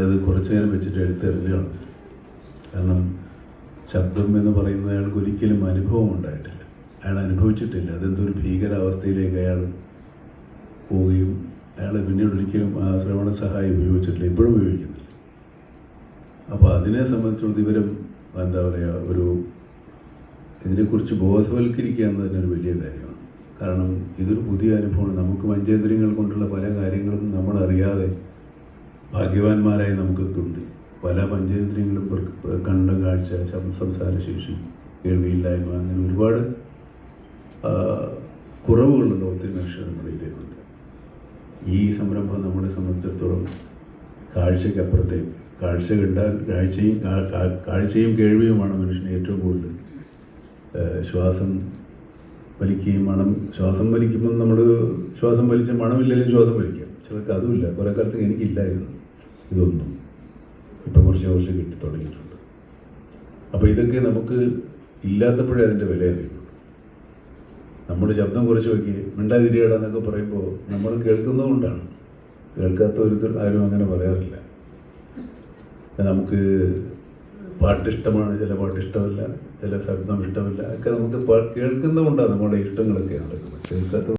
ഞാനത് കുറച്ചു നേരം വെച്ചിട്ട് എടുത്തെറിഞ്ഞാണ്. കാരണം ശബ്ദം എന്ന് പറയുന്നത് അയാൾക്ക് ഒരിക്കലും അനുഭവം ഉണ്ടായിട്ടില്ല, അയാൾ അനുഭവിച്ചിട്ടില്ല. അതെന്തൊരു ഭീകരാവസ്ഥയിലേക്ക് അയാൾ പോവുകയും അയാൾ പിന്നീട് ഒരിക്കലും ആ ശ്രവണ സഹായം ഉപയോഗിച്ചിട്ടില്ല, ഇപ്പോഴും ഉപയോഗിക്കുന്നില്ല. അപ്പോൾ അതിനെ സംബന്ധിച്ചുള്ള ഇവരും എന്താ പറയുക, ഇതിനെക്കുറിച്ച് ബോധവൽക്കരിക്കുക എന്ന് തന്നെ ഒരു വലിയ കാര്യമാണ്. കാരണം ഇതൊരു പുതിയ അനുഭവമാണ്. നമുക്ക് പഞ്ചേന്ദ്രിയങ്ങൾ കൊണ്ടുള്ള പല കാര്യങ്ങളും നമ്മളറിയാതെ ഭാഗ്യവാന്മാരായി നമുക്കൊക്കെ ഉണ്ട്. പല പഞ്ചേന്ദ്രിയങ്ങളും കണ്ണ്, കാഴ്ച, സംസാരശേഷി, കേൾവിയില്ലായ്മ, അങ്ങനെ ഒരുപാട് കുറവുകളുള്ള ഒത്തിരി മനുഷ്യർ നമ്മുടെ ഇടയിലുണ്ട്. ഈ സംരംഭം നമ്മളെ സംബന്ധിച്ചിടത്തോളം കാഴ്ചയ്ക്കപ്പുറത്തേക്ക്, കാഴ്ച കണ്ടാൽ കാഴ്ചയും കേൾവിയുമാണ് മനുഷ്യനെ ഏറ്റവും കൂടുതൽ. ശ്വാസം വലിക്കുകയും ശ്വാസം വലിക്കുമ്പോൾ നമ്മൾ ശ്വാസം വലിച്ച മണമില്ലെങ്കിലും ശ്വാസം വലിക്കാം. ചിലർക്ക് അതുമില്ല. കുറേ കാലത്ത് എനിക്കില്ലായിരുന്നു ഇതൊന്നും, ഇപ്പം കുറച്ച് കിട്ടി തുടങ്ങിയിട്ടുണ്ട്. അപ്പോൾ ഇതൊക്കെ നമുക്ക് ഇല്ലാത്തപ്പോഴേ അതിൻ്റെ വില അറിയുള്ളൂ. നമ്മുടെ ശബ്ദം കുറച്ച് വയ്ക്കുക, മിണ്ടാതിരിയടാന്നൊക്കെ പറയുമ്പോൾ നമ്മൾ കേൾക്കുന്നതുകൊണ്ടാണ്. കേൾക്കാത്ത ഒരു ആരും അങ്ങനെ പറയാറില്ല. നമുക്ക് പാട്ടിഷ്ടമാണ്, ചില പാട്ടിഷ്ടമല്ല, ചില ശബ്ദം ഇഷ്ടമല്ല, ഒക്കെ നമുക്ക് കേൾക്കുന്നതുകൊണ്ടാണ് നമ്മുടെ ഇഷ്ടങ്ങളൊക്കെ നടക്കുന്നത്. കേൾക്കാത്ത